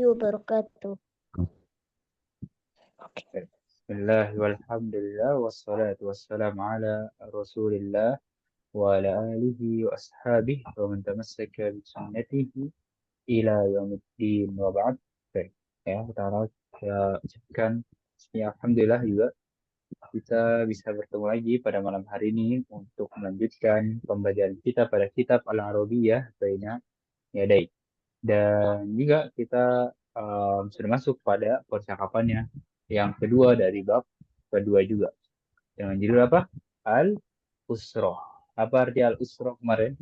wabarakatuh. Oke. Bismillah walhamdulillah wassalatu wassalamu ala rasulillah wa ala alihi wa ashabihi wa man tamassaka bi sunnatihi ila yaumiddin wa ba'd. Baik. Ya, pertama saya ucapkan ya alhamdulillah juga kita bisa bertemu lagi pada malam hari ini untuk melanjutkan pembelajaran kita pada kitab Al-Arabiyah Baina Yadai. Dan juga kita sudah masuk pada percakapannya yang kedua dari bab kedua juga. Dengan judul apa? Al-Usroh. Apa arti Al-Usroh kemarin?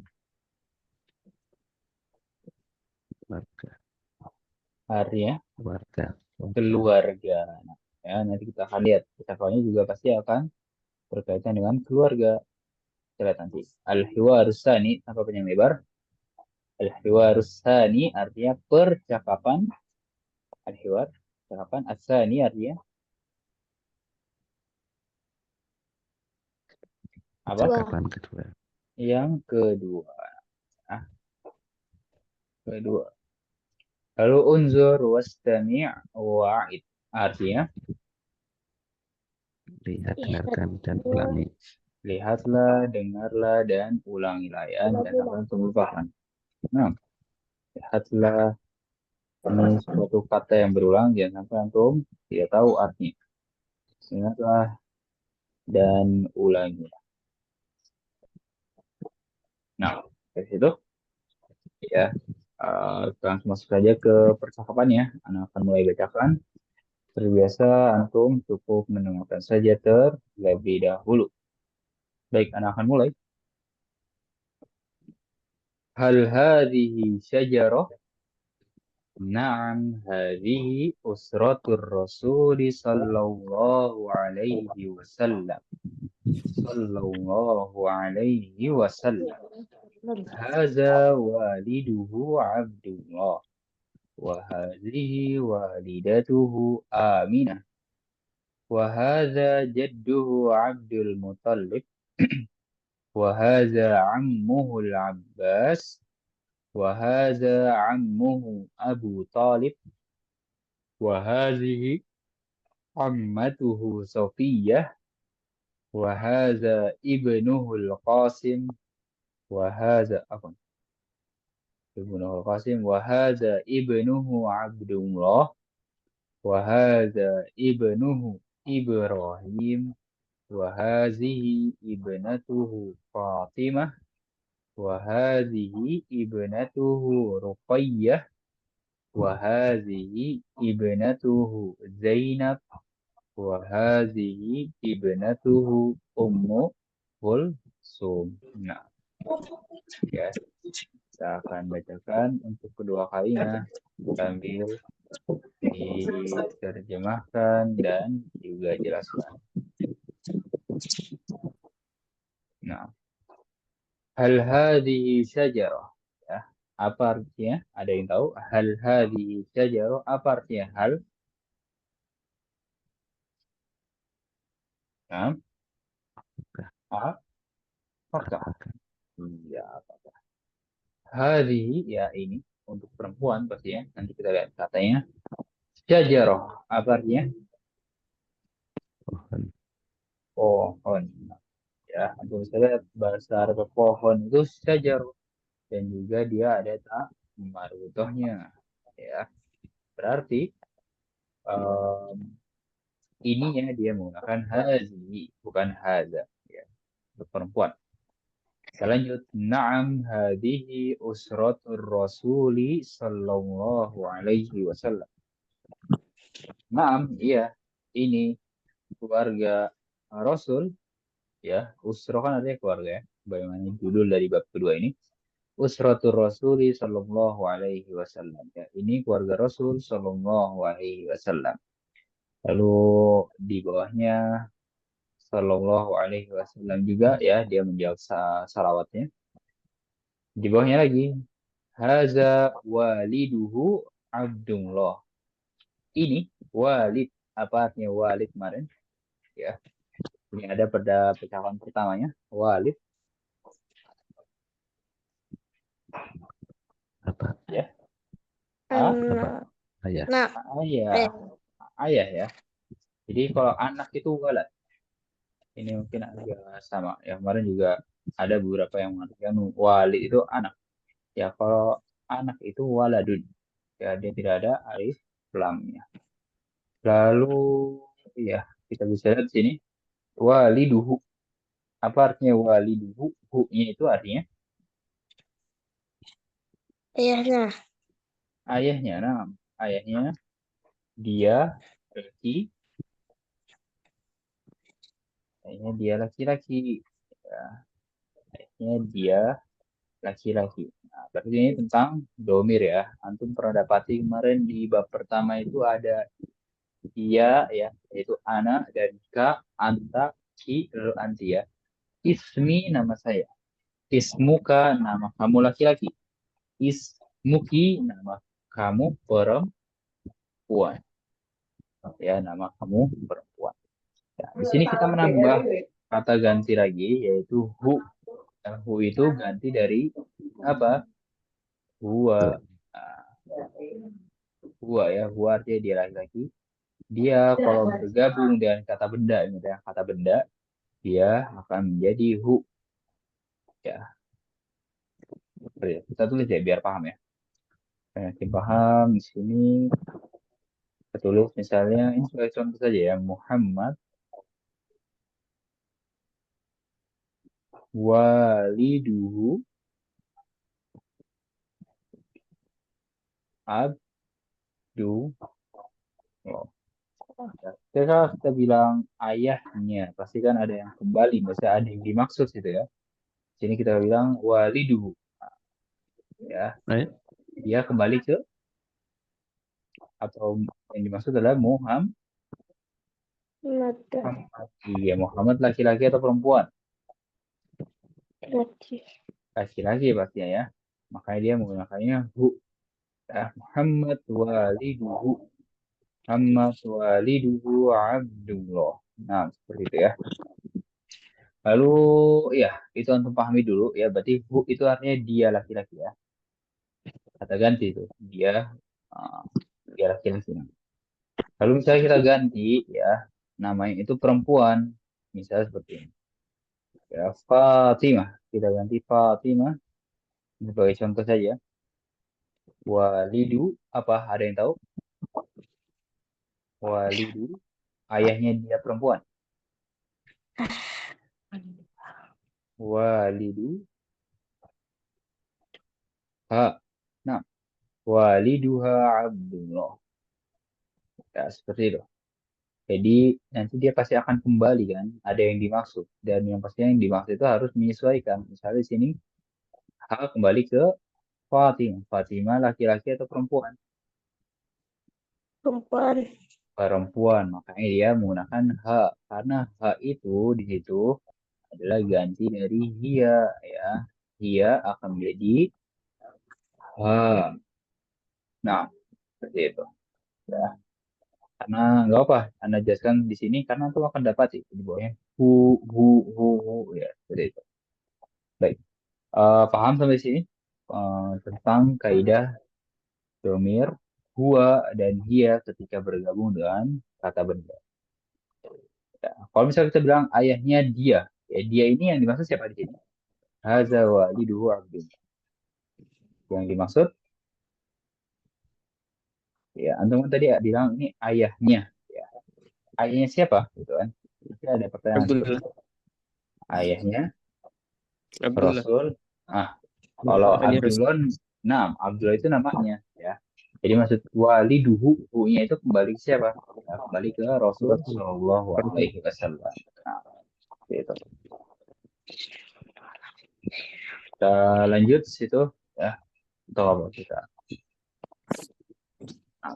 Keluarga. Artinya Keluarga. keluarga. Nah, ya, nanti kita akan lihat. Percakapannya juga pasti akan berkaitan dengan keluarga. Kita lihat nanti. Al-Hiwarus Tsani, tanpa panjang lebar. Al-Hiwarus Tsani artinya percakapan. Al-Hiwar, percakapan. As-Tsani artinya apa? Percakapan kedua. Yang kedua. Nah, kedua. Lalu unzur wastami' wa'id. Artinya, Lihat, dengarkan, dan ulangi. lihatlah, dengarlah, dan ulangilah ya. Dan akan melupakan. Nah, lihatlah. Ini suatu kata yang berulang. Jangan sampai antum tidak tahu artinya. Ingatlah dan ulangilah. Nah, dari situ ya. Kita langsung masuk saja ke percakapannya. Anak akan mulai bacakan. Seperti biasa, antum cukup mendengarkan saja terlebih dahulu. Baik, anak akan mulai. Hal hadhihi syajarah? Naam, hadhihi usratur Rasul sallallahu alaihi wasallam. Sallallahu alaihi wasallam. Hadza waliduhu Abdullah. وهذه والدته آمنة وهذا جده عبد المطلب وهذا عمه العباس وهذا عمه أبو طالب وهذه عمته صفية وهذا ابنه القاسم وهذا ابنه القاسم وهذا ابنه عبد الله وهذا ابنه إبراهيم وهذه ابنته فاطمة وهذه ابنته رقية وهذه ابنته زينب وهذه ابنته أم كلثوم. Nah, ya, saya akan bacakan untuk kedua kalinya sambil diterjemahkan dan juga jelaskan. Nah, hal hadhihi syajarah. Ya, apa artinya? Ada yang tahu? Hal hadhihi syajarah apa artinya? Hal? Nah, apakah? Ya, apakah? Hadhihi ya ini untuk perempuan pasti ya. Nanti kita lihat katanya. Syajarah apa artinya? Pohon. Pohon. Ya, untuk bisa lihat bahasa Arab pohon itu syajar dan juga dia ada tak marbutohnya. Ya, berarti ininya dia menggunakan hazi bukan haza ya, untuk perempuan. Selanjut, na'am hadhihi usratur rasuli sallallahu alaihi wasallam. Na'am, iya, ini keluarga Rasul ya. Usrah kan artinya keluarga ya. Bagaimana judul dari bab kedua ini? Usratur Rasuli sallallahu alaihi wasallam. Ya, ini keluarga Rasul sallallahu alaihi wasallam. Lalu di bawahnya sallallahu alaihi wasallam juga ya dia menjawab salawatnya. Di bawahnya lagi haza waliduhu Abdullah. Ini walid apa artinya walid kemarin? Ya. Ini ada pada percakapan pertamanya walid Bapak. ya. Anak. Ayah. Nah, Ayah. Ayah ya. Jadi kalau anak itu walad. Ini mungkin agak sama. Yang kemarin juga ada beberapa yang mengatakan wali itu anak. Ya kalau anak itu waladun. Ya dia tidak ada alif lamnya. Lalu ya kita bisa lihat di sini waliduhu. Apa artinya waliduhu? Hu-nya itu artinya ayahnya. ayahnya. Nah, ayahnya dia laki, ayahnya dia laki-laki. Ya, ayahnya dia laki-laki. Nah, berarti ini tentang domir ya. Antum pernah dapati kemarin di bab pertama itu ada dia ya, yaitu ana dan ka, anta, ki, lalu anti ya. Ismi nama saya. Ismuka nama kamu laki-laki. Ismuki nama kamu perempuan. Ya, nama kamu perempuan. Ya, di sini kita menambah kata ganti lagi yaitu hu. Nah, hu itu ganti dari apa? Huwa. Nah, huwa ya, huwa artinya dia laki-laki. Dia kalau bergabung dengan kata benda, ini dengan kata benda, dia akan menjadi hu. Ya, kita tulis ya biar paham ya. Yang paham di sini kita tulis misalnya ini sebagai contoh saja ya, Muhammad waliduhu abdu. Oh. Ketika kita bilang ayahnya, pasti kan ada yang kembali, misalnya ada yang dimaksud gitu ya. Sini kita bilang waliduhu, ya, Ayah. dia kembali ke atau yang dimaksud adalah Muhammad. Iya, Muhammad laki-laki atau perempuan? Laki. Laki-laki pastinya ya. Makanya dia menggunakannya hu. Ya, Muhammad waliduhu. Muhammad waliduhu Abdullah. Nah, seperti itu ya. Lalu ya, itu antum pahami dulu ya. Berarti hu itu artinya dia laki-laki ya. Kata ganti itu. Uh, dia laki-laki. Lalu misalnya kita ganti ya, namanya itu perempuan. Misalnya seperti ini. Ya, Fatimah. Kita ganti Fatimah. Sebagai contoh saja. Walidu apa? Ada yang tahu? Walidu ayahnya dia perempuan. Walidu ha. Nah, waliduha Abdullah. Ya, seperti itu. Jadi nanti dia pasti akan kembali kan, ada yang dimaksud dan yang pastinya yang dimaksud itu harus menyesuaikan. Misalnya di sini ha kembali ke Fatimah. Fatimah laki-laki atau perempuan? Perempuan. Perempuan. Makanya dia menggunakan ha karena ha itu di situ adalah ganti dari hia ya. Hia akan menjadi ha. Nah, seperti itu. Ya. Karena nggak apa, Anda jelaskan di sini karena itu akan dapat sih di bawahnya hu ya seperti itu. Baik. Paham sampai sini tentang kaidah domir huwa dan hia ketika bergabung dengan kata benda. Ya, kalau misalnya kita bilang ayahnya dia, ya dia ini yang dimaksud siapa di sini? Haza waliduhu abdun. Yang dimaksud ya antum kan tadi bilang ini ayahnya. Ya. Ayahnya siapa? Gitu kan? Mungkin ada pertanyaan seperti Abdullah. itu. Ayahnya Abdullah. Rasul. Ah, kalau Hanya Rasul. Abdullah, nah Abdullah itu namanya ya. Jadi maksud waliduhu, hu-nya itu kembali ke siapa? Ya, kembali ke Rasul Shallallahu Alaihi Wasallam. Nah, itu. Kita lanjut situ ya. Untuk apa kita? Nah,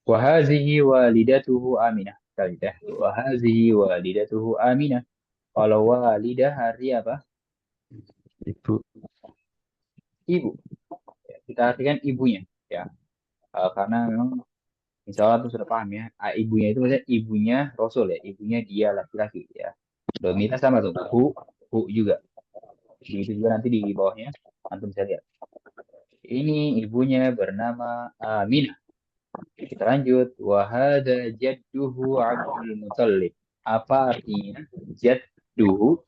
wahazihi walidatuhu Aminah. Kali ya. Wahazihi walidatuhu Aminah. Kalau walidah hari apa? Ibu. Ibu. Ya, kita artikan ibunya ya. Karena memang insya Allah tuh sudah paham ya. Ibunya itu maksudnya ibunya Rasul ya. Ibunya dia laki-laki ya. Dominnya sama tuh. Hu juga. Begitu juga nanti di bawahnya. Antum bisa lihat. Ini ibunya bernama Aminah. Kita lanjut. Wa hadza jadduhu Abdul Muthalib. Apa artinya jadduhu?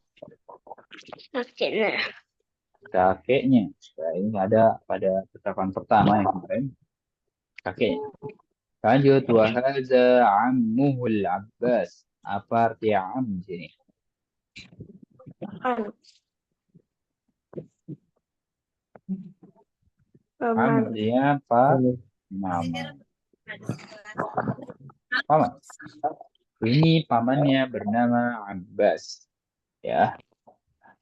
Kakeknya. Kakeknya. Nah, ini ada pada tetapan pertama yang kemarin. Kakeknya. Lanjut. Wa hadza ammuhul Abbas. Apa arti am di sini? Am Paman. artinya apa? Mama. Paman. Ini pamannya bernama Abbas. Ya.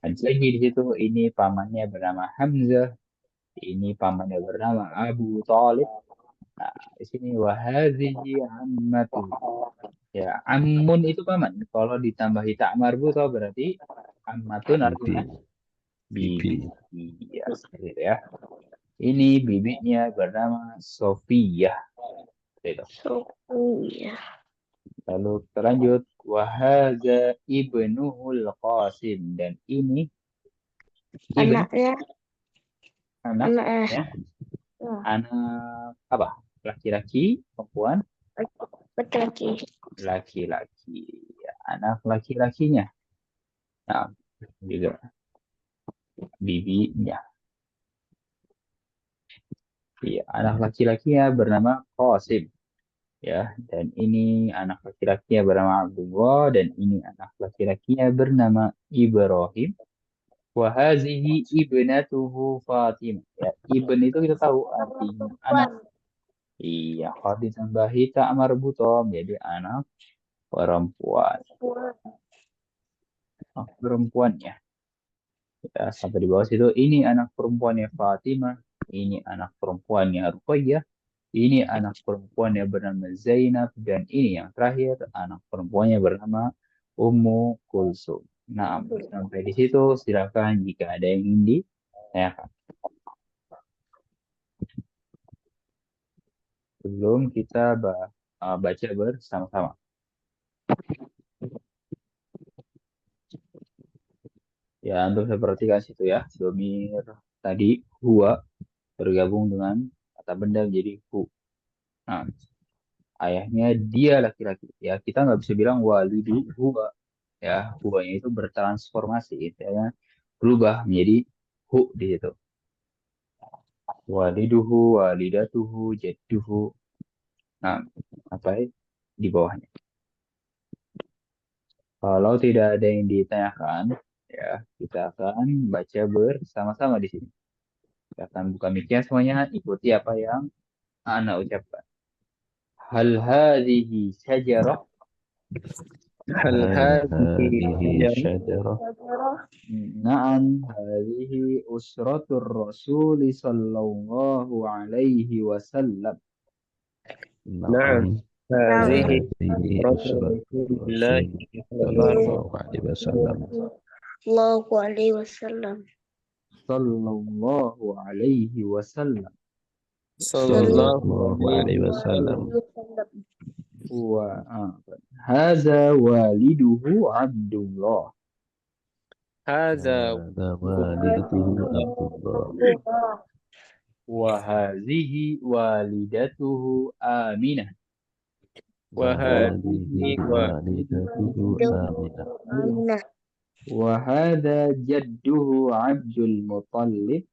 Lanjut lagi di situ. Ini pamannya bernama Hamzah. Ini pamannya bernama Abu Talib. Nah, di sini wahadhihi ammatu. Ya, ammun itu paman. Kalau ditambahi tak marbuto berarti ammatun artinya bibi. Ya, seperti itu ya. Ini bibinya bernama Sofiyah. Itu. Sofiyah. Lalu terlanjut wahadza ibnuhul Qasim dan ini ibn Anaknya. anaknya anak apa? Laki-laki, perempuan? Laki-laki. Laki-laki. Ya, anak laki-lakinya. Nah, juga bibinya. Iya, anak laki-lakinya bernama Qasim. Ya, dan ini anak laki-lakinya bernama Abdullah dan ini anak laki-lakinya bernama Ibrahim. Wahazihi ibnatuhu Fatimah. Ya, ibn itu kita tahu artinya anak. Iya, kalau ditambahi tak marbutoh jadi anak perempuan. Anak perempuannya. Ya, sampai di bawah situ ini anak perempuannya Fatimah, ini anak perempuannya Ruqayyah, ini anak perempuannya bernama Zainab dan ini yang terakhir anak perempuannya bernama Ummu Kulsum. Nah, sampai di situ silakan jika ada yang ingin ditanyakan. Sebelum kita baca bersama-sama. Ya, untuk saya perhatikan situ ya, domir tadi huwa bergabung dengan kata benda menjadi hu. Nah, ayahnya dia laki-laki. Ya, kita nggak bisa bilang walidu huwa. Ya, huwanya itu bertransformasi. Ya, berubah menjadi hu di situ. Waliduhu, walidatuhu, jadduhu. Nah, apa di bawahnya. Kalau tidak ada yang ditanyakan, ya kita akan baca bersama-sama di sini. Kita akan buka mic-nya semuanya, ikuti apa yang Ana ucapkan. Hal hadhihi syajarah. هل هذه هذه شجرة؟ شجرة Na'am, hadhihi usratur Rasul sallallahu alaihi wasallam. نعم هذه هذه أسرة أسرة رسول الله رسول صلى الله عليه وسلم. Allahu alaihi wasallam. Sallallahu alaihi wasallam. صلى الله الله عليه وسلم Wa hadza waliduhu Abdullah. هذا هذا والده عبد الله Wa hadhihi walidatuhu Aminah. وهذه والدته آمنة Aminah. Wa hadza jadduhu Abdul Muttalib.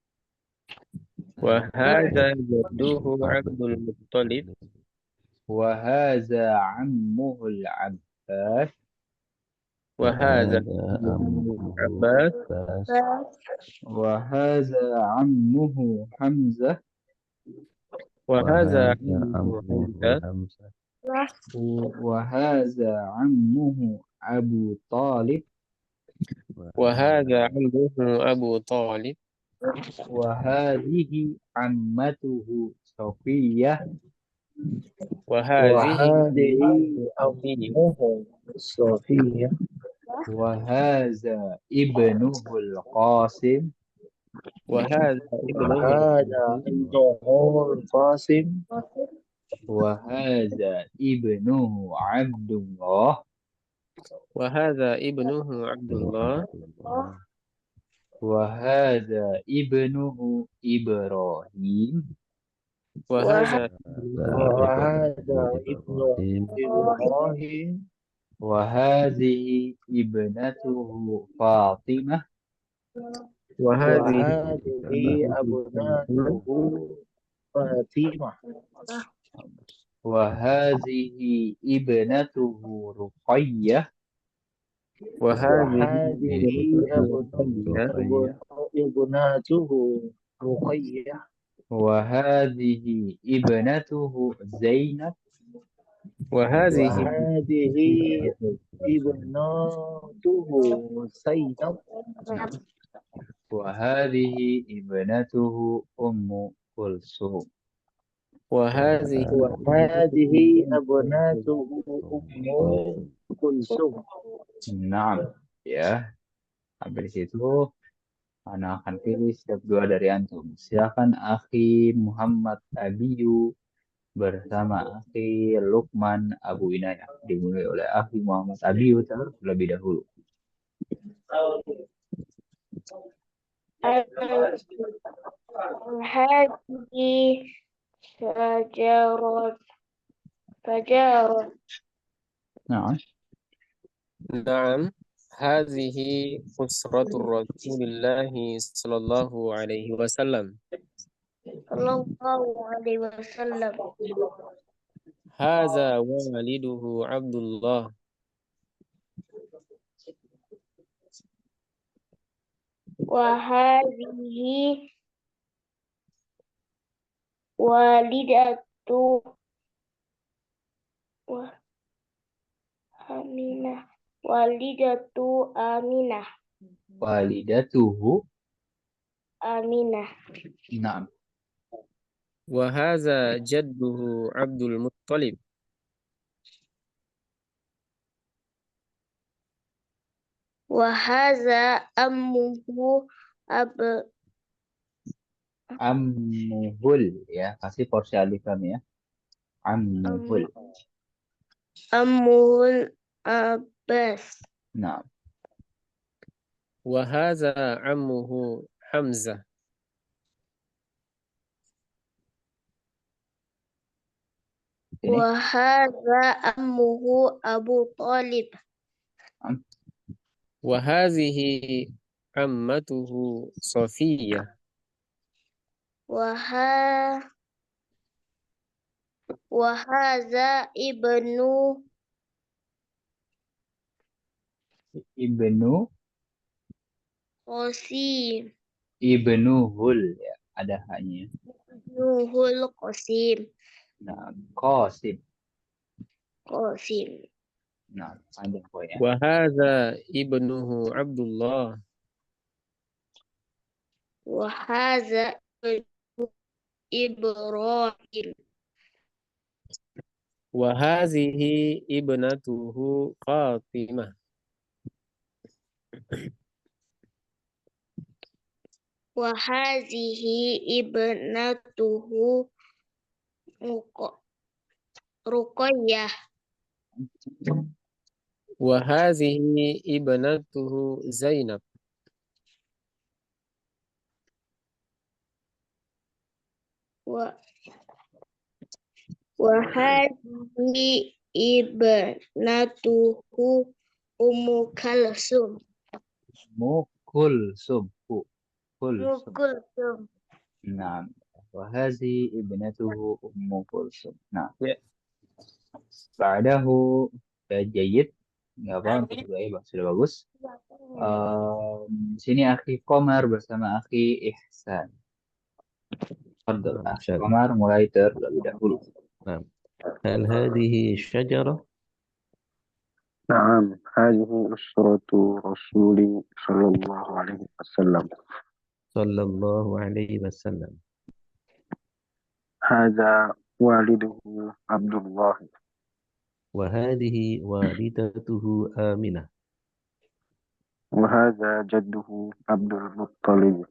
وهذا جده عبد المطلب. Wa hadza ammuhul Abbas. وهذا عمه عباس. عباس Wa hadza ammuhu Hamzah. وهذا عمه حمزة. حمزة Wa hadza ammuhu Abu Talib. وهذا عمه أبو طالب. Wa hadhihi ammatuhu Sofiyah. وهذه Sofiyah. Wa hadza ibnuhul Qasim. وهذا ابنه Ibnuhul Qasim. Wa hadza ibnuhu Abdullah. وهذا ابنه عبد الله. Wa hadza ibnuhu Ibrahim. وهذا Wa وهذا ابن إبراهيم إبراهيم وهذه ابنته فاطمة وهذه وهذه أبناته فاطمة وهذه ابنته رقية وهذه وهذه رقية ابناته رقية وهذه ابنته زينب وهذه وهذه ابناته زينب وهذه ابنته أم كلثوم. وهذه وهذه أبناته أم كلثوم. Nah, ya. Habis itu, Ana akan pilih setiap dua dari antum. Silakan Akhi Muhammad Abiyu bersama Akhi Lukman Abu Inayah. Dimulai oleh Akhi Muhammad Abiyu terlebih dahulu. هذه شجرة Nah, نعم هذه أسرة رسول الله صلى الله عليه وسلم. صلى الله عليه وسلم. هذا والده عبد الله. وهذه والدته آمنة. والدته آمنة. walidatuhu. آمنة. Nah, وهذا جده عبد المطلب. وهذا أمه ammuhul ya. Kasih porsi alifan ya. Ammuhul. أمه العباس. Nah, وهذا عمه حمزة. ini وهذا أمه أبو طالب. وهذه عمته صفية. وهذا ibnu قاسم. ibnuhul ya. Ada hanya. ابنه القاسم. Nah, Qasim. قاسم. Nah, panjang poinnya. وهذا ابنه عبد الله. وهذا إبراهيم. وهذه ابنته فاطمة. وهذه ابنته رقية. وهذه ابنته زينب. وهذه ابنته أم كلثوم. Kulsum. أم Kulsum. كلثوم. Nah, wahasi ibnatuhu Ummu Kulsum. Nah, Ya. ba'dahu jayid. Nggak apa, untuk sudah bagus. Sini Akhi Komar bersama Akhi Ihsan. Fadl, Akhi شاء الله. Komar mulai terlebih dahulu. نعم. هل هذه الشجرة؟ نعم هذه أسرة رسول صلى الله عليه وسلم. صلى الله عليه وسلم. هذا والده عبد الله. وهذه والدته آمنة. وهذا جده عبد المطلب.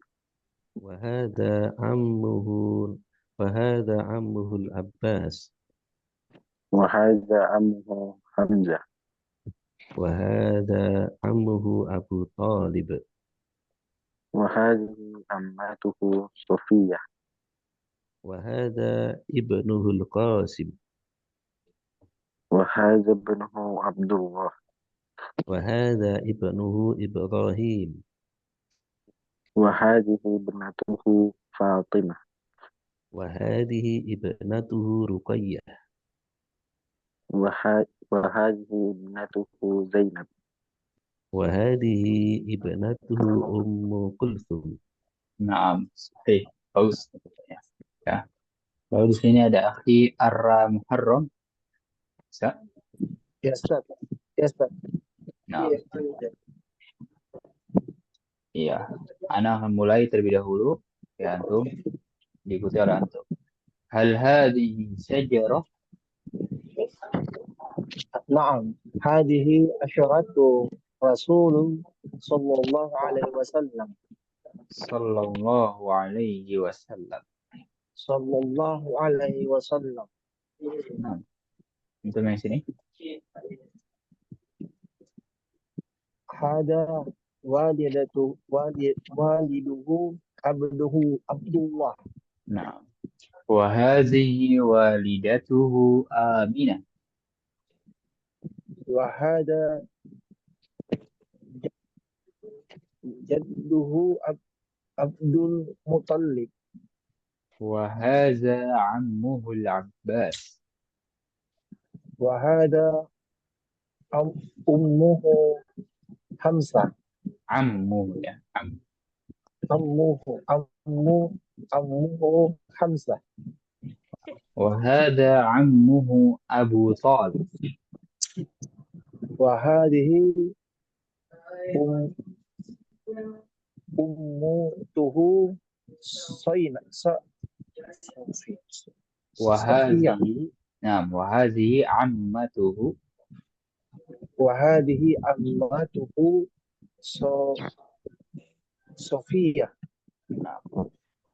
وهذا عمه وهذا عمه العباس. وهذا عمه حمزة. وهذا عمه أبو طالب. وهذه عمته صفية. وهذا ابنه القاسم. هذا ابنه عبد الله وهذا ابنه إبراهيم وهذه ابنته فاطمة وهذه ابنته رقية وهذه ابنته زينب وهذه ابنته أم كلثوم. Naam, sahih. Bagus. Ya. Lalu di sini ada akhi Ar-Muharram. Bisa? Ya Ustaz. Ya Ustaz. Nah, iya. Ana akan mulai terlebih dahulu. Ya, antum. Diikuti oleh antum. Hal hadhihi syajarah? نعم هذه أشرة رسول صلى الله عليه وسلم Sallallahu alaihi wasallam. صلى الله عليه وسلم. Nah, antum yang sini. هذا والده عبده عبد الله. Nah. Wa hadhihi walidatuhu Aminah. وهذا جده عبد المطلب. Wa hadza ammuhu al-Abbas. وهذا أمه حمزة. Ammuhu ya. Am. أمه حمزة. Wa hadza ammuhu Abu Talib. وهذه أم أمته صفية. Nah, wa hadhihi ammatuhu. وهذه أمته صفية.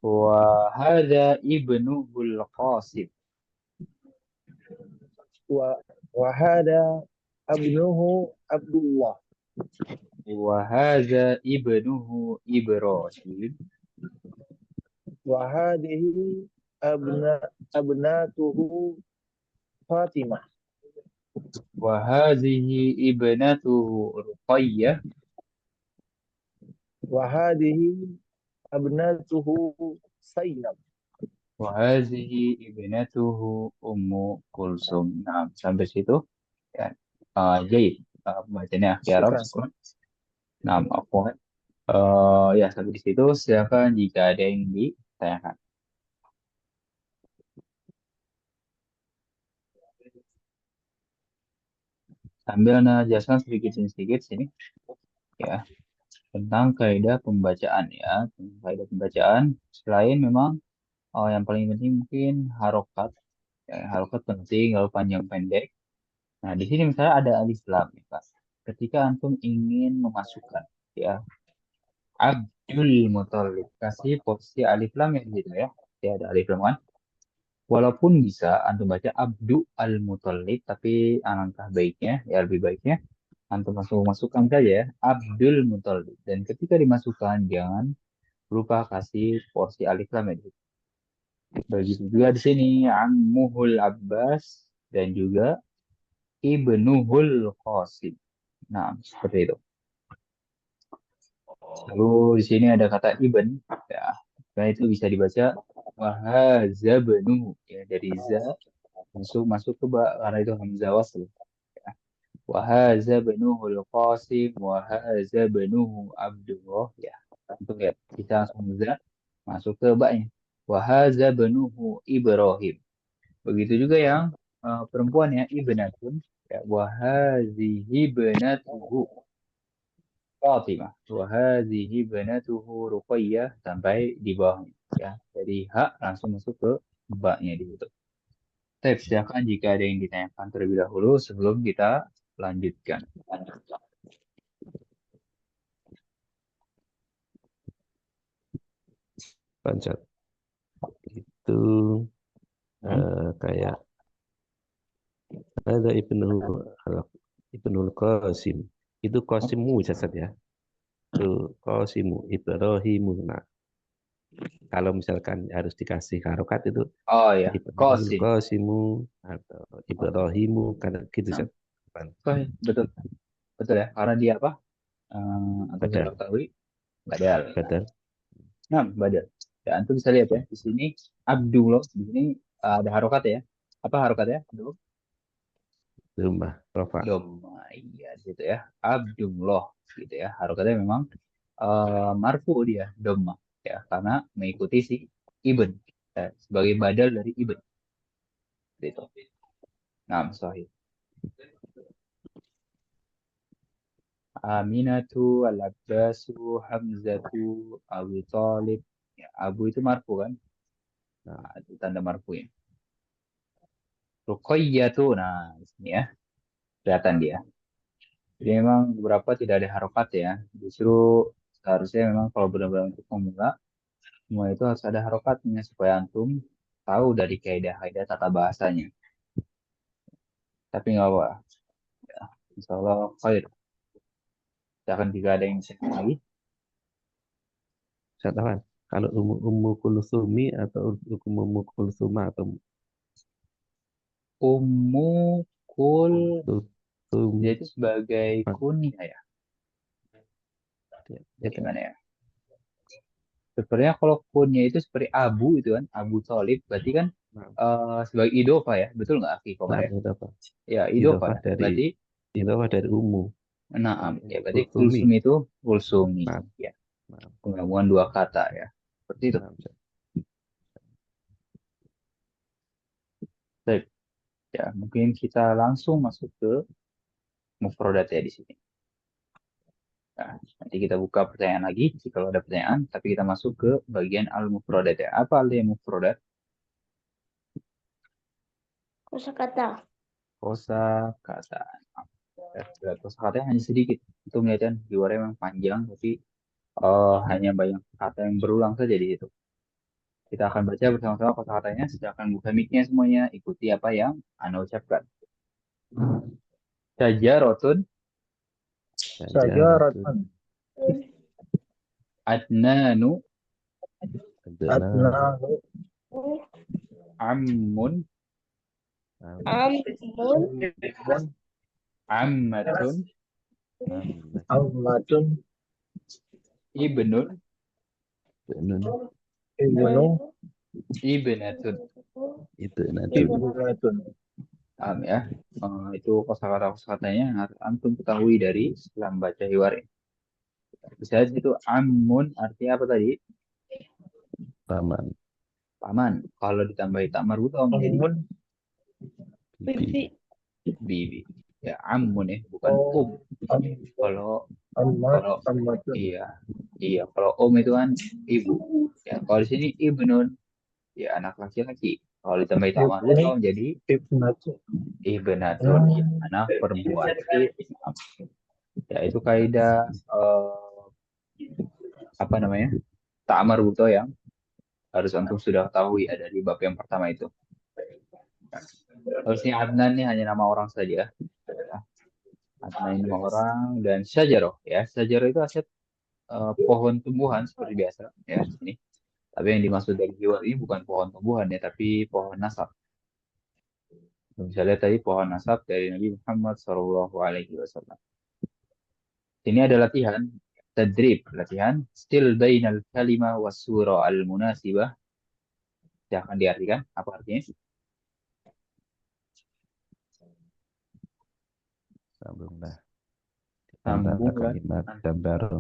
Wa hadza ibnuhu al-Qasim. وهذا ابنه عبد الله. Wa hadza ibnuhu Ibrahim. وهذه أبناته فاطمة. Wa hadhihi ibnatuhu Ruqayyah. وهذه أبناته زينب. Wa hadhihi ibnatuhu Ummu Kulsum. Nah, sampai situ ya. Jadi bacanya akhir Arab. Syukran. Nah, afwan. Ya sampai di situ. Silakan jika ada yang ditanyakan. Sambil jelaskan sedikit demi sedikit sini ya tentang kaidah pembacaan ya. Tentang kaidah pembacaan selain memang yang paling penting mungkin harokat. Ya, harokat penting lalu panjang pendek. Nah, di sini misalnya ada alif lam ya, Pak. Ketika antum ingin memasukkan ya Abdul Muthalib, kasih posisi alif lam ya di situ ya. Ya ada alif lam kan. Walaupun bisa antum baca Abdu al-Muthalib, tapi alangkah baiknya, ya lebih baiknya antum masukkan saja ya, Abdul Muthalib. Dan ketika dimasukkan jangan lupa kasih porsi alif lam ya. Begitu juga di sini Ammuhul Abbas dan juga Ibnuhul Qasim. Nah, seperti itu. Lalu di sini ada kata ibn ya. Nah, itu bisa dibaca wahazabnu ya dari za masuk ke ba karena itu hamzah wasl. Ya. Wahazabnuhul Qasim wahazabnuhu Abdullah ya. Untuk lihat kita langsung za masuk ke ba-nya. Wahazabnuhu Ibrahim. Begitu juga yang perempuan ya ibnatun ya wahazihi ibnatuhu Fatimah wahadhihi banatuhu Ruqayyah sampai di bawahnya ya. Dari hak langsung masuk ke ba-nya di situ. Tapi silakan jika ada yang ditanyakan terlebih dahulu sebelum kita lanjutkan. Pancat itu kayak ada Ibnul Qasim. Itu Qasimu Ustaz ya. Itu Qasimu Ibrahimu. Nah, kalau misalkan harus dikasih harokat itu Oh ya, Ibnul Qasim. Qasimu atau Ibrahimu kan gitu Nah, Ustaz. sahih, betul. Betul ya, karena dia apa? Antum Badal, sudah ketahui, badal. badal. Nah, badal. Ya, antum bisa lihat ya, di sini Abdullah, di sini ada harokat ya. Apa harokatnya? Abdul? Domah, rofa. Doma, iya gitu ya. Abdullah, gitu ya. Harokatnya memang marfu dia, doma. Ya, karena mengikuti si Ibn. Ya, sebagai badal dari Ibn. Gitu. Nah, sahih. Aminatu, Al-Abbasu, Hamzatu, Abu Talib. Ya, Abu itu marfu kan? Nah, itu tanda marfu ya. Ruqayyatu, nah di sini ya, kelihatan dia. Jadi memang beberapa tidak ada harokat ya. Justru seharusnya memang kalau benar-benar untuk pemula, semua itu harus ada harokatnya supaya antum tahu dari kaidah-kaidah tata bahasanya. Tapi nggak apa, insya Allah khair. Jangan jika ada yang bisa lagi. Ustaz Afwan, kalau Ummu Kulsumi atau Ummu Kulsuma atau Ummu kul, Kulsum, dia itu sebagai kunyah ya. dia kan Gimana ya? Sebenarnya kalau kunyah itu seperti Abu itu kan, Abu Thalib, berarti kan sebagai idofa ya, betul nggak Aki Komar ya? idofah Ya idofa idofah ya. dari Berarti idofah dari Ummu Naam, ya berarti Kulsumi. kulsum itu kulsumi, Maaf, ya. maaf, Penggabungan dua kata ya. Seperti itu. maaf, Ustaz. Baik. Ya, mungkin kita langsung masuk ke mufrodat ya di sini. Nah, nanti kita buka pertanyaan lagi jika ada pertanyaan, tapi kita masuk ke bagian al-mufrodat ya. Apa artinya mufrodat? Kosakata. Kosa kata. Ya, kosa katanya hanya sedikit. Itu melihatkan jiwanya memang panjang, tapi hanya banyak kata yang berulang saja di situ. Kita akan baca bersama-sama kata-katanya, sedangkan buka mic-nya semuanya, ikuti apa yang Anda ucapkan. Syajaratun, Syajaratun. adnanu, Adnan, Adnahu. ammun, Amun. ammatun, Ammatun. ibnun, Nun, Ibnu. ibnatun. itu natun. Ibnatun. Paham ya? Itu kosakata-kosakatanya yang harus antum ketahui dari setelah membaca hiwari. Bisa itu ammun artinya apa tadi? Paman, Paman. Kalau ditambahi tak marbutoh menjadi Amun. bibi, bibi. Ya ammun ya, bukan Oh. Kalau Ammat. kalau Ammatun. iya, iya kalau itu kan ibu. Ya kalau di sini ibnun, ya anak laki-laki. Kalau ditambahi tak marbutoh menjadi Ibnatun. ibnatun, ya, anak perempuan. Ya itu kaidah apa namanya? Ta'amar buto yang harus antum sudah ketahui ada di bab yang pertama itu. Harusnya Adnan ini hanya nama orang saja. Adnan ini nama orang dan Syajaro ya. Syajaro itu aset pohon tumbuhan seperti biasa ya di sini. Tapi yang dimaksud dari jiwa ini bukan pohon tumbuhan ya, tapi pohon nasab. Misalnya tadi pohon nasab dari Nabi Muhammad Shallallahu Alaihi Wasallam. Ini ada latihan, tadrib, latihan still bainal kalimah was surah al-munasibah. Yang akan diartikan apa artinya? sambunglah antara Sambunglah kalimat dan baru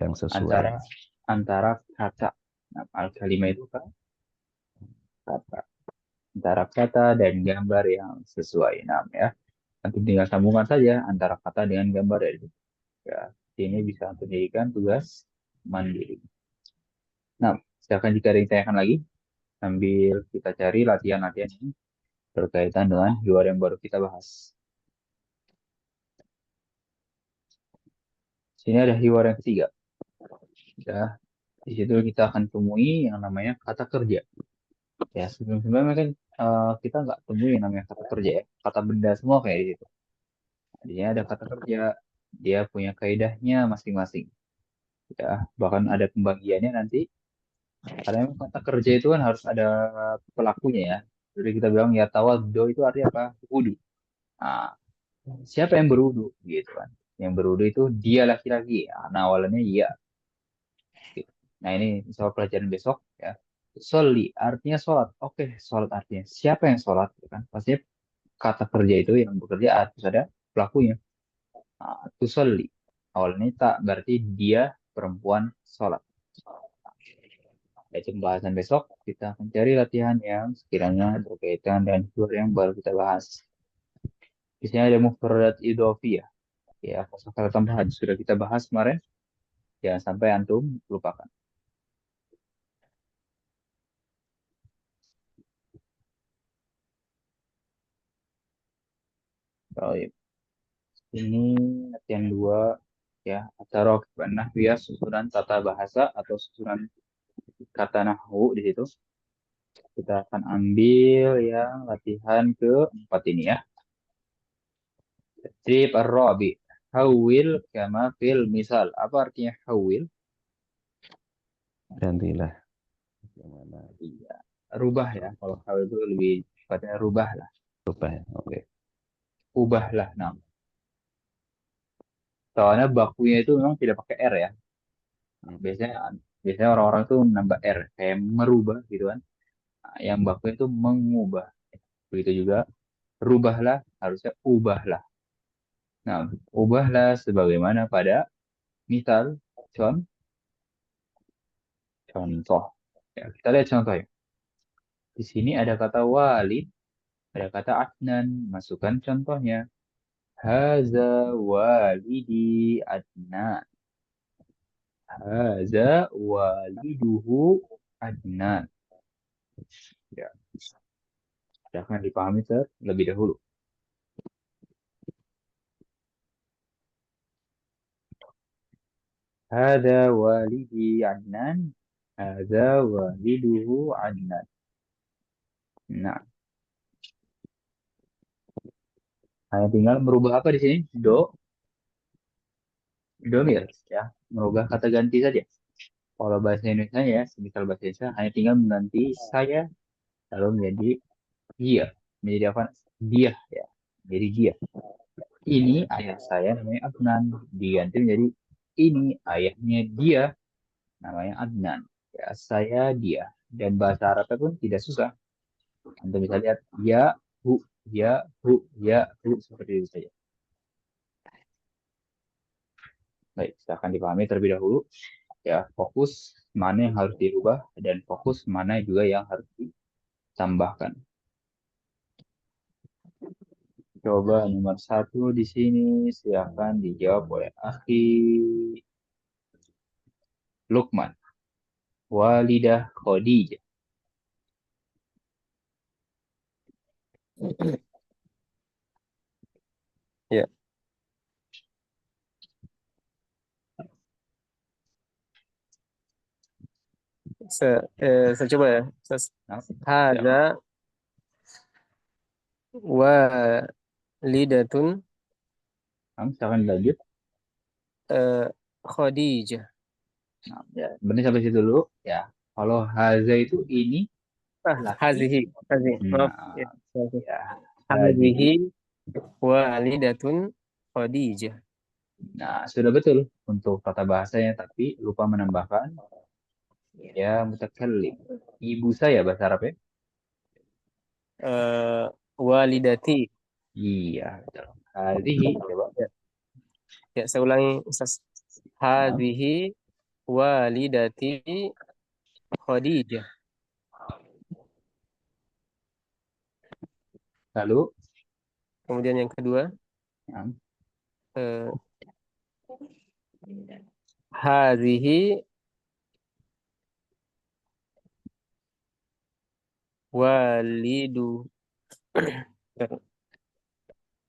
yang sesuai. antara kata. Nah, al-kalimah itu kan kata. Antara kata dan gambar yang sesuai. Nah, ya. Nanti tinggal sambungkan saja antara kata dengan gambar itu. Ya, ini bisa untuk dijadikan tugas mandiri. Nah, silakan jika ada yang ditanyakan lagi, sambil kita cari latihan-latihan ini berkaitan dengan luar yang baru kita bahas. Sini ada hiwar yang ketiga. Ya, di situ kita akan temui yang namanya kata kerja. Ya, sebelum-sebelumnya kan kita nggak temui yang namanya kata kerja ya. Kata benda semua kayak gitu. Dia ada kata kerja, dia punya kaidahnya masing-masing. Ya, bahkan ada pembagiannya nanti. Karena memang kata kerja itu kan harus ada pelakunya ya. Jadi kita bilang ya tawaddo itu artinya apa? Wudu. Nah, siapa yang berwudu gitu kan? Yang berwudu itu dia laki-laki. Nah, awalnya iya. Gitu. Nah, ini soal pelajaran besok ya. Soli artinya sholat. Oke, sholat artinya siapa yang sholat? Gitu kan? Pastinya kata kerja itu yang bekerja harus ada pelakunya. Nah, tusolli. Awalnya tak berarti dia perempuan sholat. Baca pembahasan besok, kita akan cari latihan yang sekiranya berkaitan dan dua yang baru kita bahas. Di sini ada mufradat idhofiyah. Ya, kosakata tambahan sudah kita bahas kemarin. Jangan sampai antum lupakan. Baik. Ini latihan dua ya, atarok nahwiyah susunan tata bahasa atau susunan kata nahwu di situ. Kita akan ambil yang latihan keempat ini ya. Trip ar-rabi. Hawil kama fil misal. Apa artinya hawil? Gantilah. Bagaimana? Iya. Rubah ya. Kalau hawil itu lebih tepatnya rubah lah. Lupa ya? Oke. Ubah lah. Nah, soalnya bakunya itu memang tidak pakai R ya. Nah, biasanya orang-orang tuh nambah R. Kayak merubah gitu kan. Nah, yang bakunya itu mengubah. Begitu juga rubahlah harusnya ubahlah. Nah, ubahlah sebagaimana pada misal contoh. Ya, kita lihat contoh ya. Di sini ada kata walid, ada kata adnan. Masukkan contohnya. Haza walidi adnan. Haza waliduhu adnan. Ya, silahkan dipahami terlebih dahulu. Haza walidi adnan. Haza waliduhu adnan. Nah, hanya tinggal merubah apa di sini? Domir ya, merubah kata ganti saja. Kalau bahasa Indonesia ya, semisal bahasa Indonesia hanya tinggal mengganti saya lalu menjadi dia, menjadi apa? Dia ya, jadi dia. Ini ayah saya namanya Adnan, diganti menjadi ini ayahnya dia namanya Adnan. Ya, saya dia. Dan bahasa Arabnya pun tidak susah. Anda bisa lihat ya, hu seperti itu saja. Baik, silahkan dipahami terlebih dahulu. Ya, fokus mana yang harus dirubah dan fokus mana juga yang harus ditambahkan. Coba nomor 1 di sini silahkan dijawab oleh Akhi Lukman. Walidah Khadijah. Ya. Saya coba ya. Nah, Hada walidatun silahkan dilanjut. Khadijah. Nah, ya, benar sampai situ dulu. Ya, kalau haza itu ini laki. Hazihi. Maaf. Nah, Ya. ya, Hazihi walidatun Khadijah. Nah, sudah betul untuk tata bahasanya, tapi lupa menambahkan ya mutakallim. Ibu saya bahasa Arabnya. Walidati. Iya, betul. Hadhihi, coba. Ya, saya ulangi, Ustaz. Hadhihi walidati Khadijah. Lalu, Kemudian yang kedua, ya, hadhihi walidu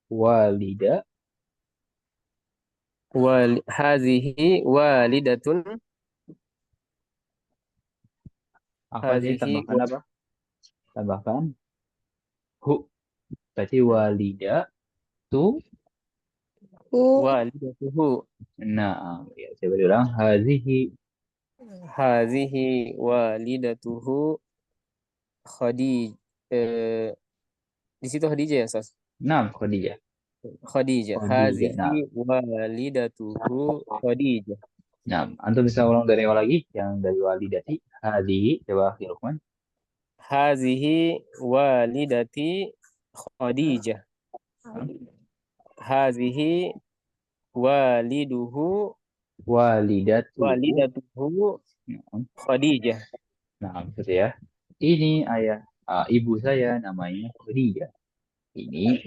walida, hadhihi walidatun. apa sih? Hadhihi Tambahkan apa? Tambahkan hu. Berarti walida tu. walidatuhu. Nah, ya, saya berulang. Hadhihi. Hadhihi walidatuhu di situ Khadijah ya, Ustaz? Nah, Khadijah. Khadijah. Khadijah. Nah, Hazihi walidatuhu Khadijah. nah, antum bisa ulang dari awal lagi yang dari walidati. Hadi, coba akhir Lukman. Hazihi walidati Khadijah. Hazihi walidatuhu Walidatu. Khadijah. Nah, gitu ya. Ini ibu saya namanya Khadijah. Ini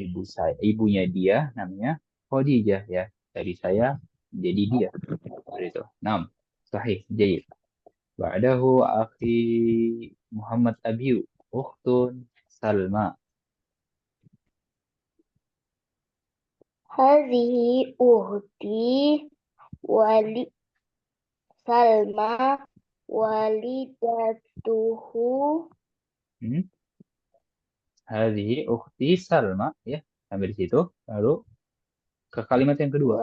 ibunya dia namanya Khadijah ya. Dari saya jadi dia. Seperti itu. Nah, sahih, jayid. Ba'dahu akhi Muhammad Abiu, ukhtun Salma. Hadhihi uhti wali Salma walidatuhu Hmm? Hadhihi ukhti Salma ya. Sampai di situ. Lalu ke kalimat yang kedua. wa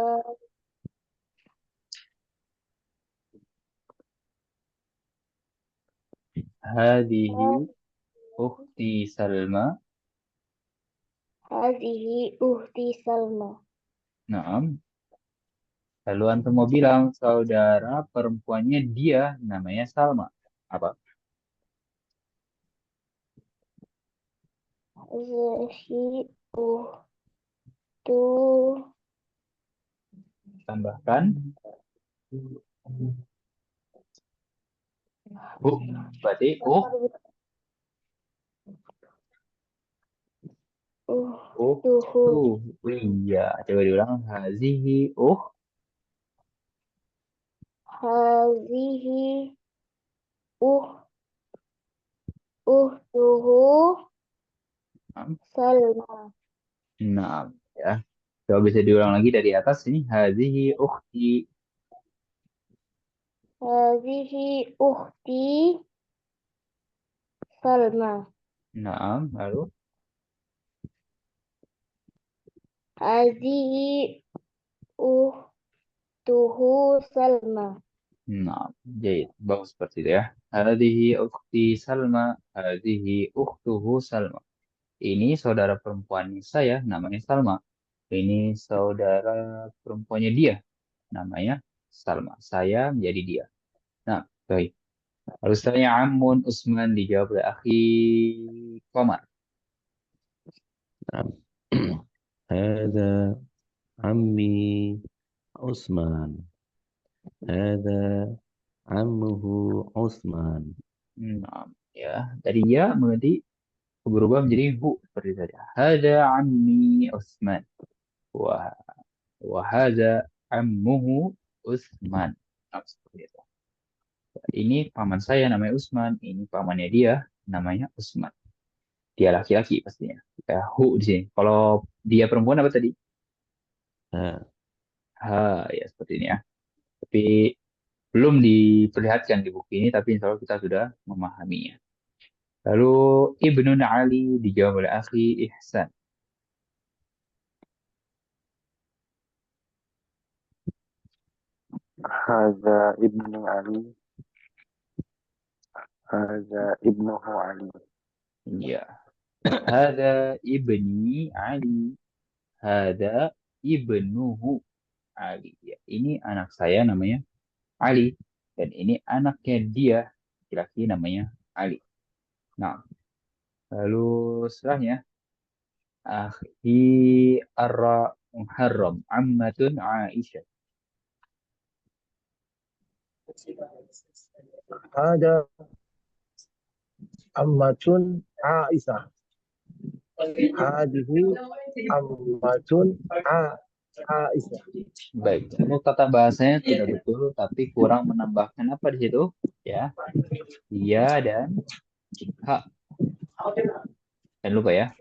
Hadhihi ukhti Salma. hadhihi uhti Salma. Naam. Lalu antum mau bilang saudara perempuannya dia namanya Salma. Apa? Hadhihi uhtu Tambahkan berarti uhtuhu iya. Coba diulang. Hazihi hadhihi uhtuhu Salma. Nah, ya. Coba bisa diulang lagi dari atas ini. Hazihi ukhti. Hadhihi uhti Salma. Nah, lalu Hadhihi uhtuhu Salma. nah, jahit. Bagus seperti itu ya. Hadhihi ukhti Salma. Hadhihi ukhtuhu Salma. Ini saudara perempuan saya namanya Salma. Ini saudara perempuannya dia namanya Salma. Saya menjadi dia. Nah, baik. Lalu setelahnya Amun Usman dijawab oleh akhi Komar. نعم. هذا عمي عثمان. هذا عمه عثمان. Nah, ya. Tadi ya menjadi berubah menjadi hu seperti tadi. Hada ammi Usman. Wah, wahada ammuhu Usman. Nah, seperti itu. Ini paman saya namanya Usman. Ini pamannya dia namanya Usman. Dia laki-laki pastinya. Ya, hu di sini. Kalau dia perempuan apa tadi? ها. Ya seperti ini ya. Tapi belum diperlihatkan di buku ini, tapi insya Allah kita sudah memahaminya. Lalu Ibnu Ali dijawab oleh akhi Ihsan. Hadza ibnu Ali. Hadza ibnuhu Ali. Ya. Hada ibni Ali. Hada ibnuhu Ali. Ya, ini anak saya namanya Ali. Dan ini anaknya dia, laki-laki namanya Ali. Nah, lalu setelahnya, akhi Ar Muharram, Ammatun Aisyah. Ada ammatun Aisyah. Hadihi ammatun Aisyah. Baik, untuk tata bahasanya tidak betul, tapi kurang menambahkan apa di situ? Ya, ya dan ha. Jangan lupa ya.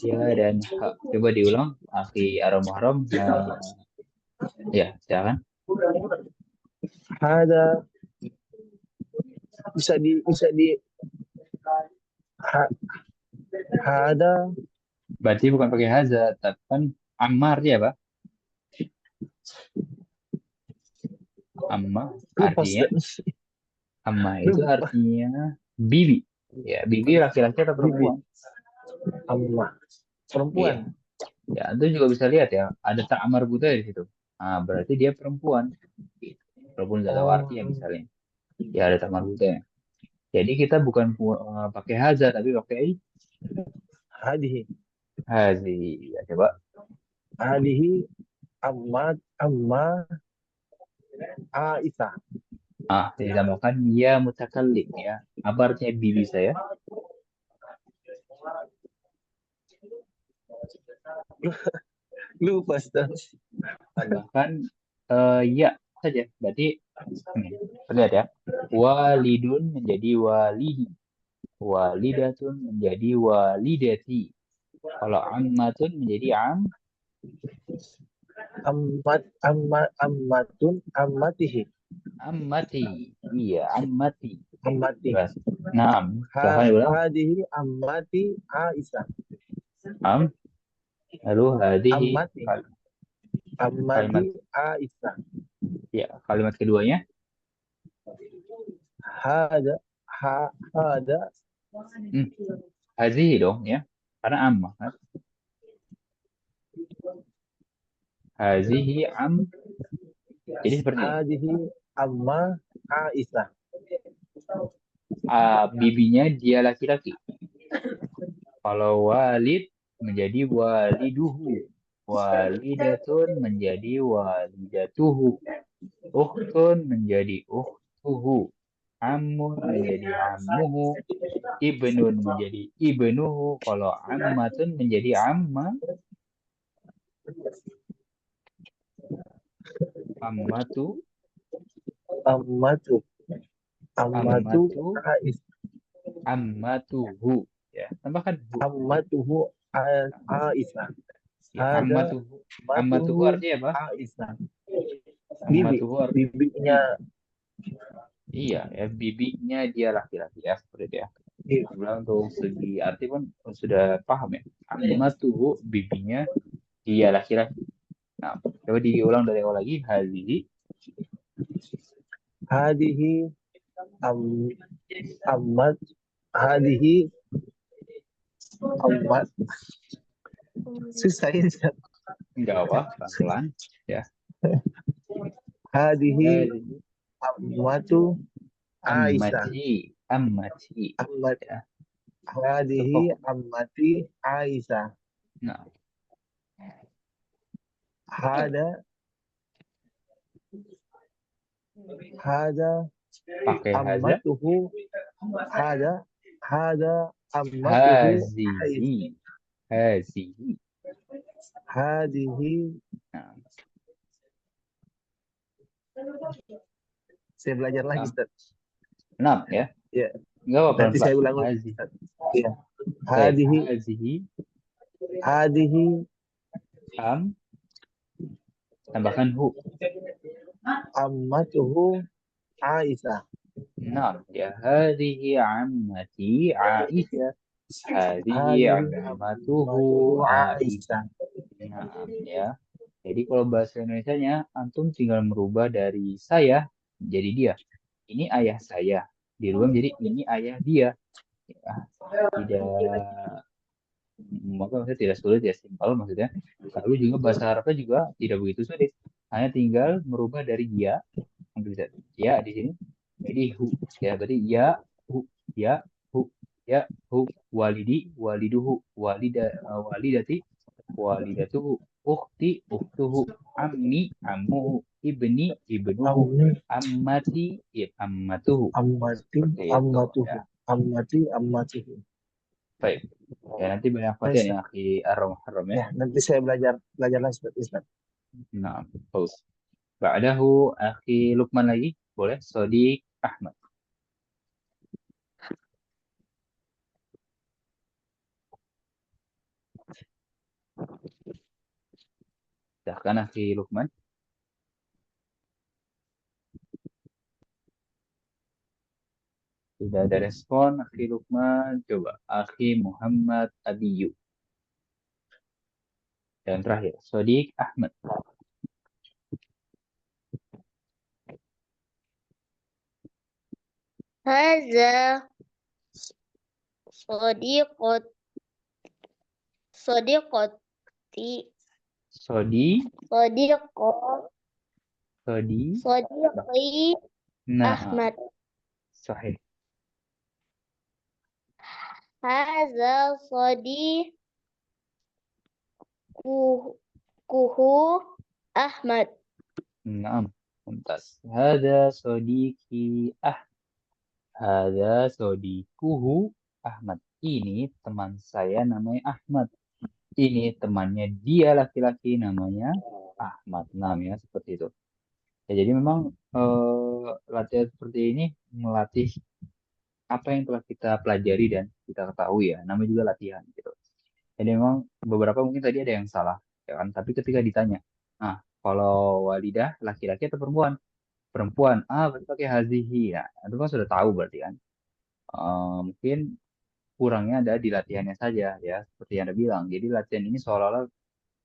Ya dan ha. Coba diulang, akhi Ar Muharram. Ya, silakan. Ada bisa di ada Berarti bukan pakai haza, tapi kan Ammar ya, Pak. Amma lupa artinya Amma itu artinya bibi. Ya, bibi laki-laki atau Bibi. perempuan? Amma. Perempuan. Ya, itu juga bisa lihat ya, ada tak marbuta di situ. Nah, berarti dia perempuan. Walaupun nggak tahu artinya misalnya. Ya, ada tak marbutanya. Jadi kita bukan pakai haza, tapi pakai Hadihi. hazi. Ya, coba. Hadihi amma Aisyah. Ditambahkan ya mutakallim ya. Apa artinya bibi saya? Lupa, Ustaz. Tambahkan ya saja. Berarti lihat ya. Walidun menjadi walidi. Walidatun menjadi walidati. Kalau ammatun menjadi Ammatun ammatihi. ammati. Iya, ammati. Ammati. Jelas. Naam. Silahkan diulang. Hadihi ammati Aisyah. Am. Lalu hadihi. Ammati. Kalimat. Ammati Aisyah. Ya, kalimat keduanya. Hada. Hada. Hazihi dong ya. Karena amma kan. Hazihi am. Jadi seperti ini. Hadihi amma Aisyah. Bibinya dia laki-laki. Kalau walid menjadi waliduhu. Walidatun menjadi walidatuhu. Ukhtun menjadi ukhtuhu. Ammun menjadi ammuhu. Ibnun menjadi ibnuhu. Kalau ammatun menjadi amma. Ammatu. Ammatu Aisyah. Ammatuhu. Ya, tambahkan hu. Ammatuhu Aisyah. Ya, ammatuhu artinya apa? Aisyah. Ammatuhu artinya. Bibinya. Iya, ya bibinya dia laki-laki ya seperti itu ya. Sebenarnya untuk segi arti pun sudah paham ya. Ammatuhu bibinya dia laki-laki. Nah, coba diulang dari awal lagi. Hadihi ammat. Hadihi ammat. Susah ini. Enggak apa, pelan-pelan ya. Hadihi ammatu Aisyah. Ammati. Ya. Hadihi ammati Aisyah. Nah, Hada pakai haza. ammatuhu. Hada ammatuhu Hazihi. Hadihi. Nah, Saya belajar lagi, Ustaz. 6 ya. Ya. Enggak apa Nanti saya ulang lagi, Hazihi. Ustaz. Ya. Hazihi. Tambahkan hu. Ammatuhu Aisyah. Nah, ya hadihi ammati Aisyah. Hadihi ammatuhu Aisyah. Nah, ya. Jadi kalau bahasa Indonesianya antum tinggal merubah dari saya jadi dia. Ini ayah saya. Dirubah menjadi ini ayah dia. Ya, maksudnya tidak sulit ya, simpel maksudnya. Lalu juga bahasa Arabnya juga tidak begitu sulit. Hanya tinggal merubah dari dia. Bisa ya di sini jadi hu ya, berarti ya hu ya hu ya hu walidi waliduhu walidati walidatuhu ukhti ukhtuhu ammi ammuhu ibni ibnuhu ammati ammatuhu. Seperti itu, ya. Ammatuhu. Baik. Ya, nanti banyak latihan ya akhi Ar-Muharram ya. Ya, nanti saya belajar lagi, Ustaz. Nah, bagus. Ba'dahu akhi Lukman lagi, boleh? Sodik Ahmad. Silahkan akhi Lukman. Tidak ada respon akhi Lukman. Coba akhi Muhammad Abiyu. Dan terakhir Sodik Ahmad. Haza Sodiqot, sodiqoti, Sodi, sodiqot, sodi, sodiqi nah, Ahmad. sahih. Haza sodiquhu Ahmad. Naam, mumtaz. Hada sodiki Hada sodikuhu Ahmad. Ini teman saya namanya Ahmad. Ini temannya dia laki-laki namanya Ahmad. Namanya seperti itu. Ya, jadi memang latihan seperti ini melatih apa yang telah kita pelajari dan kita ketahui ya. Namanya juga latihan gitu. Jadi memang beberapa mungkin tadi ada yang salah, ya kan? Tapi ketika ditanya, nah kalau walidah laki-laki atau perempuan? Perempuan, berarti pakai hazihi ya. Itu kan sudah tahu berarti kan. Mungkin kurangnya ada di latihannya saja ya, seperti yang Anda bilang. Jadi latihan ini seolah-olah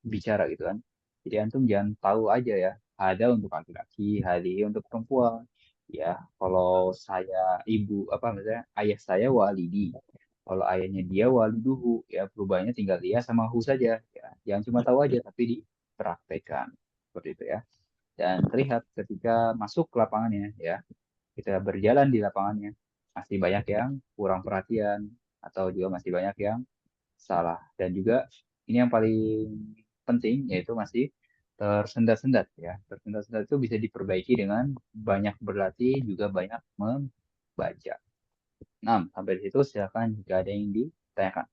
bicara gitu kan. Jadi antum jangan tahu aja ya, ada untuk laki-laki, hadihi untuk perempuan. Ya, kalau saya ibu apa misalnya ayah saya walidi. Kalau ayahnya dia waliduhu, ya perubahannya tinggal dia sama hu saja. Ya, jangan cuma tahu aja tapi dipraktekkan. Seperti itu ya. Dan terlihat ketika masuk ke lapangannya ya, kita berjalan di lapangannya masih banyak yang kurang perhatian atau juga masih banyak yang salah. Dan juga ini yang paling penting yaitu masih tersendat-sendat ya. Tersendat-sendat itu bisa diperbaiki dengan banyak berlatih juga banyak membaca. Nah, sampai di situ silakan jika ada yang ditanyakan.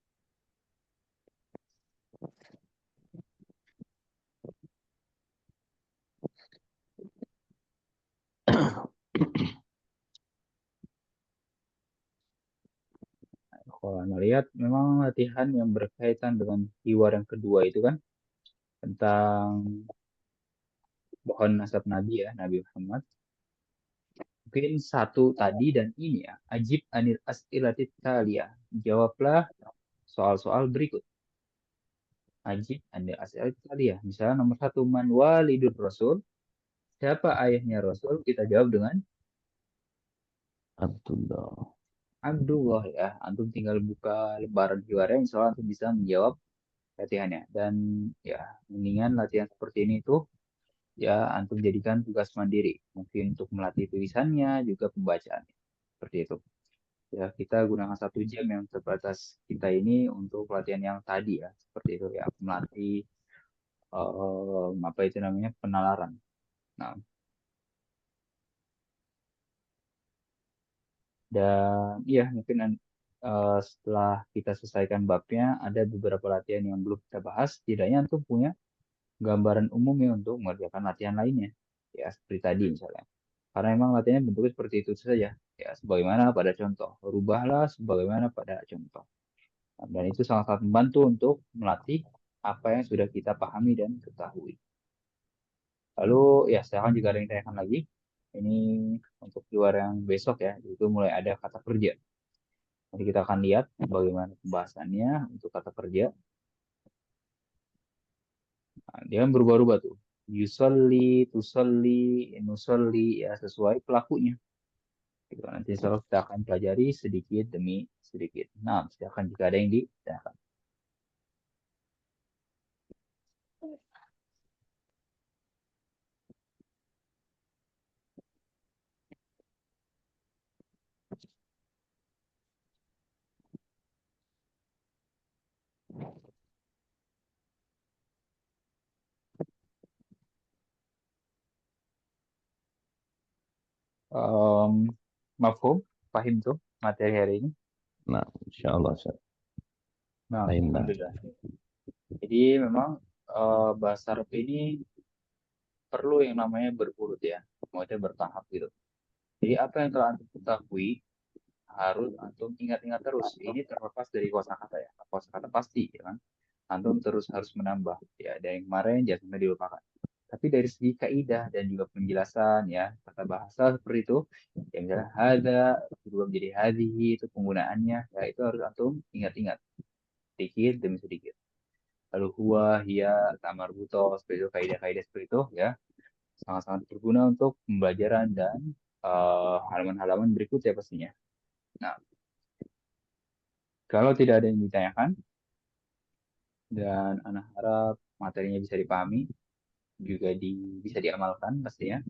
Kalau Anda lihat memang latihan yang berkaitan dengan hiwar yang kedua itu kan tentang pohon nasab Nabi ya, Nabi Muhammad. Mungkin satu tadi dan ini ya, ajib anil as'ilatit taliyah. Jawablah soal-soal berikut. Ajib anil as'ilatit taliyah. Misalnya nomor satu, man walidur Rasul. Siapa ayahnya Rasul? Kita jawab dengan Abdullah. Abdullah ya. Antum tinggal buka lembaran hiwarnya, insya Allah antum bisa menjawab latihannya. Dan ya, mendingan latihan seperti ini tuh ya antum jadikan tugas mandiri. Mungkin untuk melatih tulisannya, juga pembacaannya. Seperti itu. Ya, kita gunakan 1 jam yang terbatas kita ini untuk latihan yang tadi ya. Seperti itu ya, melatih apa itu namanya penalaran. Nah, dan iya mungkin setelah kita selesaikan babnya, ada beberapa latihan yang belum kita bahas. Setidaknya antum punya gambaran umum ya untuk mengerjakan latihan lainnya. Ya, seperti tadi misalnya. Karena memang latihannya bentuknya seperti itu saja. Ya, sebagaimana pada contoh. Rubahlah sebagaimana pada contoh. Nah, dan itu sangat-sangat membantu untuk melatih apa yang sudah kita pahami dan ketahui. Lalu ya silakan jika ada yang tanyakan lagi. Ini untuk keluar yang besok ya, itu mulai ada kata kerja. Nanti kita akan lihat bagaimana pembahasannya untuk kata kerja. Nah, dia kan berubah-ubah tuh. Yusolli, tusolli, nusolli, ya sesuai pelakunya. Gitu. Nanti insya Allah kita akan pelajari sedikit demi sedikit. Nah, silakan jika ada yang ditanyakan. Mafhum, paham tuh materi hari ini. Nah, insya Allah. Nah, Fahim, nah. alhamdulillah. Jadi memang bahasa Arab ini perlu yang namanya berurut ya, maksudnya bertahap gitu. Jadi apa yang telah antum ketahui harus antum ingat-ingat terus. Ini terlepas dari kosakata ya, kosakata pasti ya kan. Antum terus harus menambah ya. Dari kemarin jangan sampai dilupakan. Tapi dari segi kaidah dan juga penjelasan ya, kata bahasa seperti itu, yang misalnya hada berubah menjadi hadhihi itu penggunaannya, ya itu harus antum ingat-ingat sedikit demi sedikit. Lalu huwa, hiya, tamar buto, seperti itu, kaidah-kaidah seperti itu ya, sangat-sangat berguna untuk pembelajaran dan halaman-halaman berikutnya pastinya. Nah, Kalau tidak ada yang ditanyakan, dan anak harap materinya bisa dipahami, juga bisa diamalkan pastinya.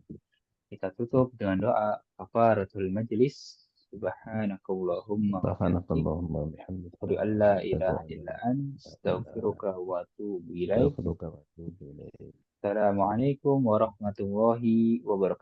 Kita tutup dengan doa kafaratul majlis. Subhanakallahumma wa bihamdik. Subhanakallahumma wa bihamdika. Asyhadu an la ilaha illa anta astaghfiruka wa atubu ilaik. Astaghfiruka wa atubu ilaik. Assalamualaikum warahmatullahi wabarakatuh.